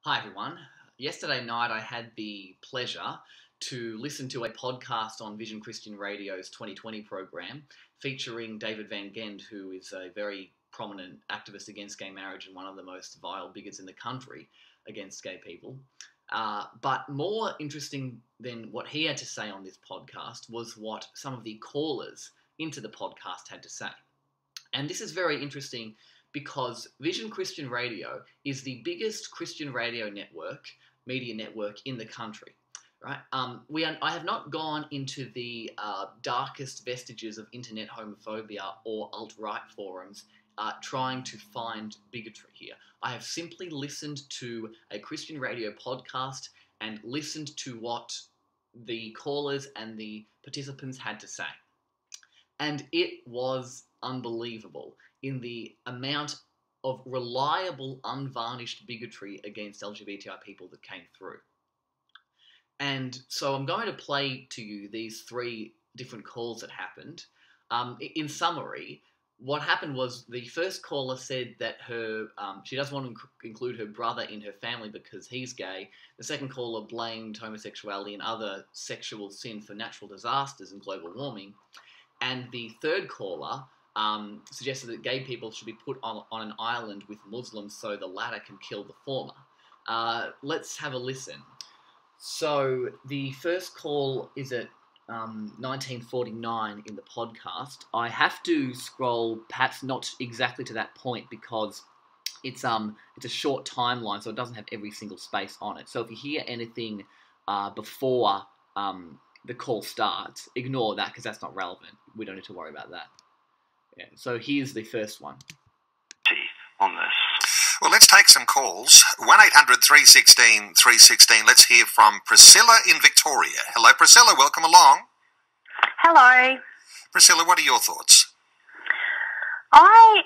Hi everyone. Yesterday night I had the pleasure to listen to a podcast on Vision Christian Radio's 2020 program featuring David Van Gendte, who is a very prominent activist against gay marriage and one of the most vile bigots in the country against gay people. But more interesting than what he had to say on this podcast was what some of the callers into the podcast had to say. And this is very interesting because Vision Christian Radio is the biggest Christian radio media network in the country. Right? I have not gone into the darkest vestiges of internet homophobia or alt-right forums trying to find bigotry here. I have simply listened to a Christian radio podcast and listened to what the callers and the participants had to say. And it was unbelievable in the amount of reliable, unvarnished bigotry against LGBTI people that came through. And so I'm going to play to you these three different calls that happened. In summary, what happened was the first caller said that she doesn't want to include her brother in her family because he's gay. The second caller blamed homosexuality and other sexual sin for natural disasters and global warming. And the third caller suggested that gay people should be put on an island with Muslims so the latter can kill the former. Let's have a listen. So the first call is at 1949 in the podcast. I have to scroll perhaps not exactly to that point because it's a short timeline, so it doesn't have every single space on it. So if you hear anything before the call starts, ignore that because that's not relevant. We don't need to worry about that. Yeah. So here's the first one. On this. Well, let's take some calls. 1-800-316-316. Let's hear from Priscilla in Victoria. Hello, Priscilla. Welcome along. Hello. Priscilla, what are your thoughts? I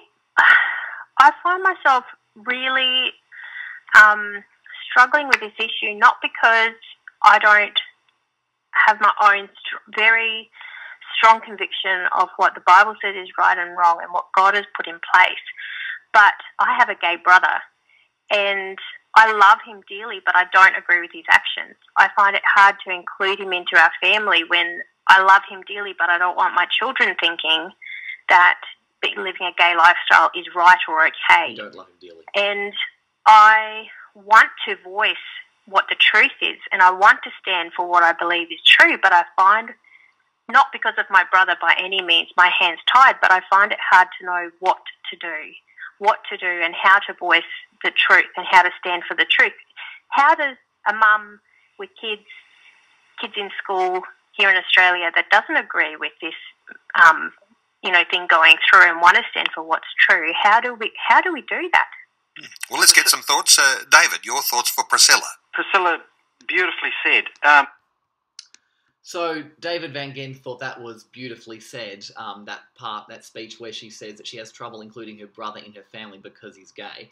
find myself really struggling with this issue, not because I don't have my own very strong conviction of what the Bible says is right and wrong and what God has put in place. But I have a gay brother and I love him dearly, but I don't agree with his actions. I find it hard to include him into our family when I love him dearly, but I don't want my children thinking that living a gay lifestyle is right or okay. You don't love him dearly. And I want to voice what the truth is, and I want to stand for what I believe is true, but I find, not because of my brother by any means, my hands tied, but I find it hard to know what to do and how to voice the truth and how to stand for the truth. How does a mum with kids in school here in Australia that doesn't agree with this thing going through and want to stand for what's true, how do we do that? Well, let's get some thoughts. David, your thoughts for Priscilla. Priscilla, beautifully said. So David Van Gendte thought that was beautifully said, that speech where she says that she has trouble including her brother in her family because he's gay.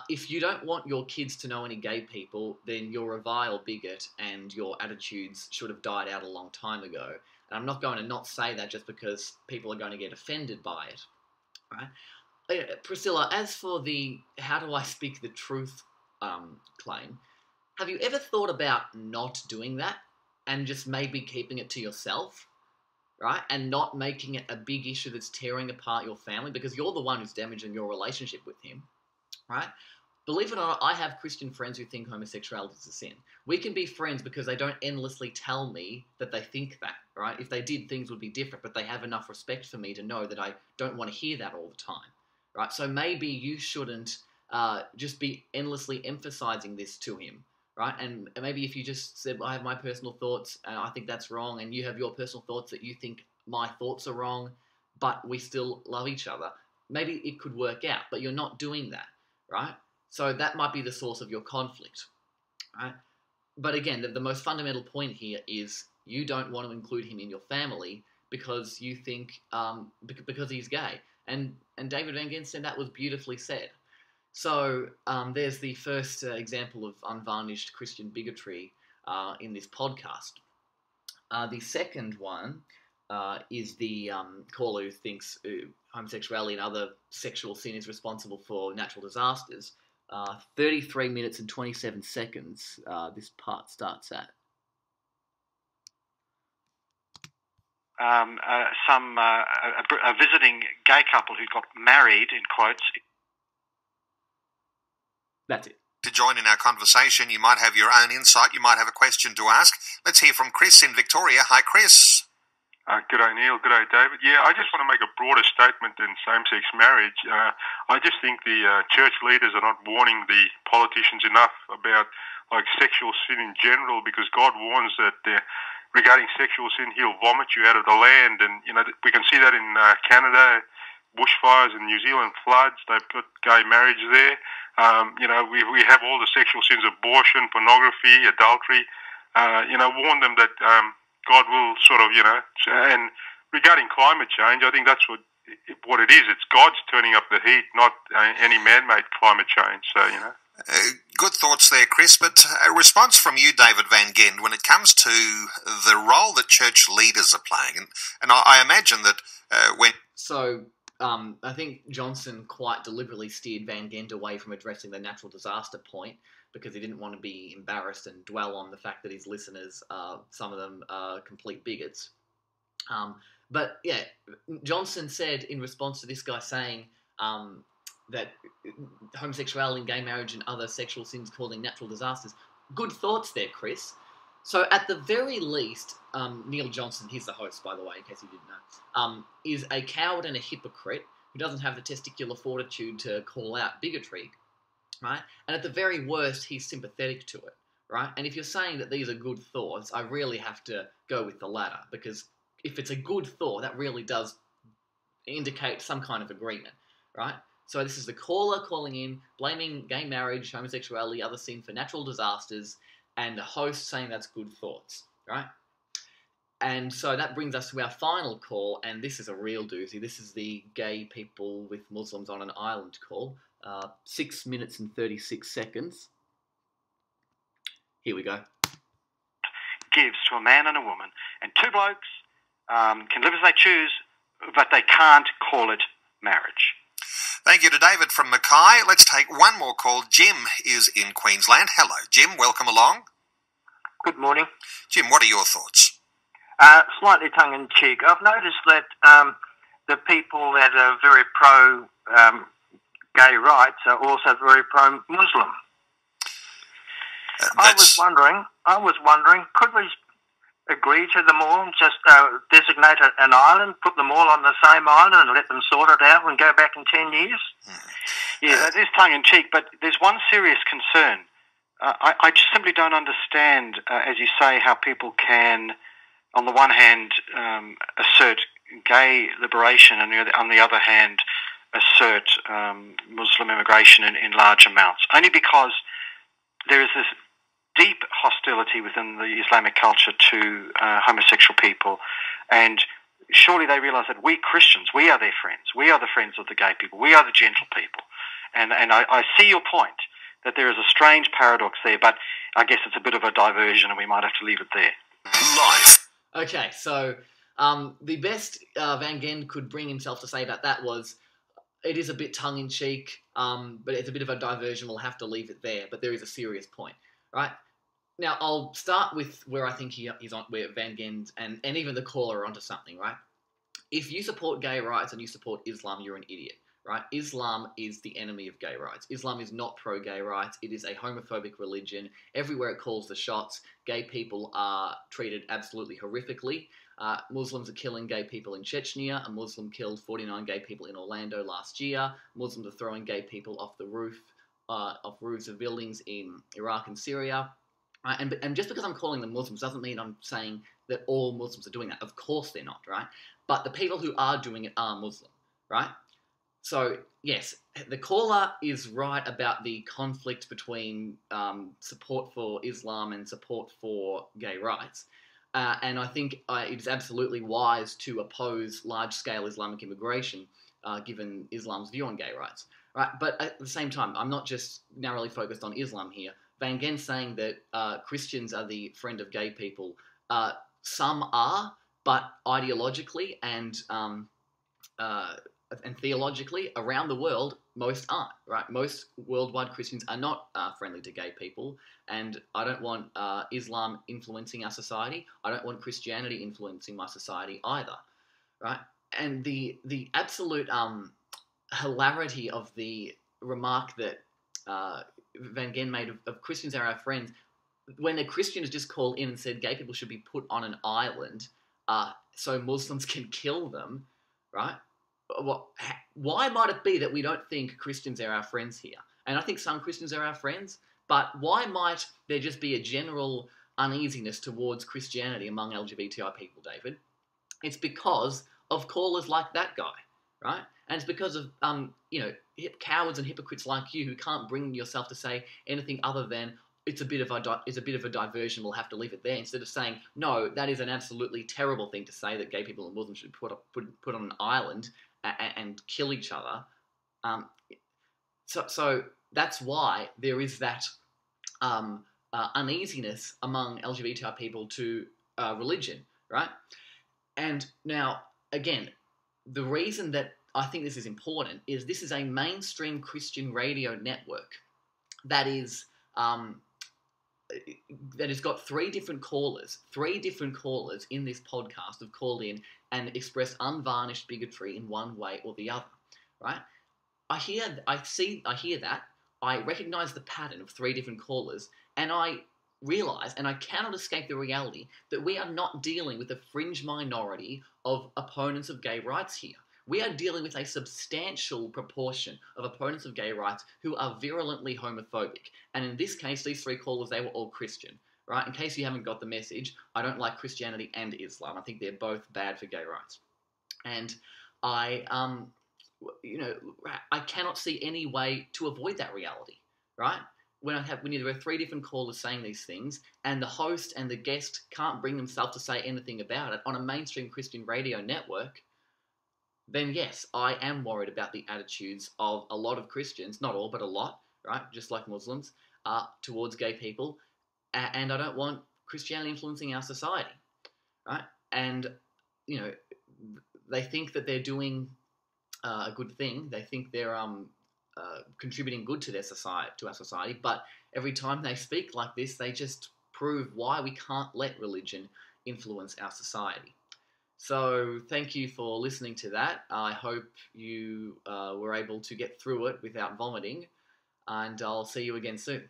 If you don't want your kids to know any gay people, then you're a vile bigot and your attitudes should have died out a long time ago. And I'm not going to not say that just because people are going to get offended by it. Right? Priscilla, as for the how do I speak the truth claim, have you ever thought about not doing that and just maybe keeping it to yourself, right? And not making it a big issue that's tearing apart your family because you're the one who's damaging your relationship with him, right? Believe it or not, I have Christian friends who think homosexuality is a sin. We can be friends because they don't endlessly tell me that they think that, right? If they did, things would be different, but they have enough respect for me to know that I don't want to hear that all the time. Right, so maybe you shouldn't just be endlessly emphasizing this to him, right? And maybe if you just said, I have my personal thoughts, and I think that's wrong, and you have your personal thoughts that you think my thoughts are wrong, but we still love each other, maybe it could work out, but you're not doing that, right? So that might be the source of your conflict, right? But again, the most fundamental point here is you don't want to include him in your family because you think, because he's gay. And David Van Gendte said that was beautifully said. So there's the first example of unvarnished Christian bigotry in this podcast. The second one is the caller who thinks homosexuality and other sexual sin is responsible for natural disasters. 33 minutes and 27 seconds this part starts at. A visiting gay couple who got married, in quotes. That's it. To join in our conversation, you might have your own insight, you might have a question to ask. Let's hear from Chris in Victoria. Hi, Chris. G'day, Neil. G'day, David. Yeah, I just want to make a broader statement in same-sex marriage. I just think the church leaders are not warning the politicians enough about sexual sin in general, because God warns that regarding sexual sin, He'll vomit you out of the land. And we can see that in Canada, bushfires, in New Zealand floods. They've got gay marriage there. We have all the sexual sins: abortion, pornography, adultery. Warn them that God will and regarding climate change, I think that's what it is. It's God's turning up the heat, not any man-made climate change. So, Good thoughts there, Chris, but a response from you, David Van Gend, when it comes to the role that church leaders are playing. And I imagine that when... So, I think Johnson quite deliberately steered Van Gend away from addressing the natural disaster point, because he didn't want to be embarrassed and dwell on the fact that his listeners, some of them are complete bigots. But yeah, Johnson said in response to this guy saying that homosexuality and gay marriage and other sexual sins causing natural disasters. Good thoughts there, Chris. So at the very least, Neil Johnson, he's the host, by the way, in case you didn't know, is a coward and a hypocrite who doesn't have the testicular fortitude to call out bigotry, right? And at the very worst, he's sympathetic to it, right? And if you're saying that these are good thoughts, I really have to go with the latter, because if it's a good thought, that really does indicate some kind of agreement, right? So this is the caller calling in, blaming gay marriage, homosexuality, other sin for natural disasters, and the host saying that's good thoughts, right? And so that brings us to our final call, and this is a real doozy. This is the gay people with Muslims on an island call. 6 minutes and 36 seconds. Here we go. Gives to a man and a woman. And two blokes can live as they choose, but they can't call it marriage. Thank you to David from Mackay. Let's take one more call. Jim is in Queensland. Hello, Jim. Welcome along. Good morning. Jim, what are your thoughts? Slightly tongue-in-cheek. I've noticed that the people that are very pro-gay rights are also very pro-Muslim. I was wondering, could we agree to them all, just designate an island, put them all on the same island and let them sort it out and go back in 10 years? Yeah, that is tongue-in-cheek, but there's one serious concern. I just simply don't understand, as you say, how people can, on the one hand, assert gay liberation and on the other hand, assert Muslim immigration in large amounts. Only because there is this deep hostility within the Islamic culture to homosexual people, and surely they realise that we Christians, we are their friends. We are the friends of the gay people. We are the gentle people. And I see your point, that there is a strange paradox there, but I guess it's a bit of a diversion and we might have to leave it there. Life. Okay, so the best Van Gend could bring himself to say about that was, it is a bit tongue-in-cheek, but it's a bit of a diversion. We'll have to leave it there, but there is a serious point, right? Now, I'll start with where I think he's on, where Van Gend and even the caller are onto something, right? If you support gay rights and you support Islam, you're an idiot, right? Islam is the enemy of gay rights. Islam is not pro-gay rights. It is a homophobic religion. Everywhere it calls the shots, gay people are treated absolutely horrifically. Muslims are killing gay people in Chechnya. A Muslim killed 49 gay people in Orlando last year. Muslims are throwing gay people off the roofs of buildings in Iraq and Syria. And just because I'm calling them Muslims doesn't mean I'm saying that all Muslims are doing that. Of course they're not, right? But the people who are doing it are Muslim, right? So, yes, the caller is right about the conflict between support for Islam and support for gay rights. And I think it is absolutely wise to oppose large-scale Islamic immigration, given Islam's view on gay rights, right? But at the same time, I'm not just narrowly focused on Islam here. Van Gend saying that Christians are the friend of gay people. Some are, but ideologically and and theologically, around the world, most aren't, right? Most worldwide Christians are not friendly to gay people, and I don't want Islam influencing our society. I don't want Christianity influencing my society either, right? And the absolute hilarity of the remark that Van Gen made of Christians are our friends, when a Christian has just called in and said gay people should be put on an island so Muslims can kill them, right? Why might it be that we don't think Christians are our friends here? And I think some Christians are our friends, but why might there just be a general uneasiness towards Christianity among LGBTI people, David? It's because of callers like that guy, right? And it's because of cowards and hypocrites like you who can't bring yourself to say anything other than it's a bit of a diversion. We'll have to leave it there, instead of saying no. That is an absolutely terrible thing to say, that gay people and Muslims should put on an island and kill each other. So that's why there is that uneasiness among LGBTI people to religion, right? And now, again, the reason that I think this is important is this is a mainstream Christian radio network that has got three different callers in this podcast have called in and expressed unvarnished bigotry in one way or the other, right? I hear that. I recognise the pattern of three different callers, and I realise, and I cannot escape the reality, that we are not dealing with a fringe minority of opponents of gay rights here. We are dealing with a substantial proportion of opponents of gay rights who are virulently homophobic. And in this case, these three callers, they were all Christian, right? In case you haven't got the message, I don't like Christianity and Islam. I think they're both bad for gay rights. And I cannot see any way to avoid that reality, right? When there are three different callers saying these things, and the host and the guest can't bring themselves to say anything about it on a mainstream Christian radio network, then yes, I am worried about the attitudes of a lot of Christians, not all, but a lot, right, just like Muslims, towards gay people, and I don't want Christianity influencing our society, right? And, they think that they're doing a good thing. They think they're contributing good to our society, but every time they speak like this, they just prove why we can't let religion influence our society. So thank you for listening to that. I hope you were able to get through it without vomiting, and I'll see you again soon.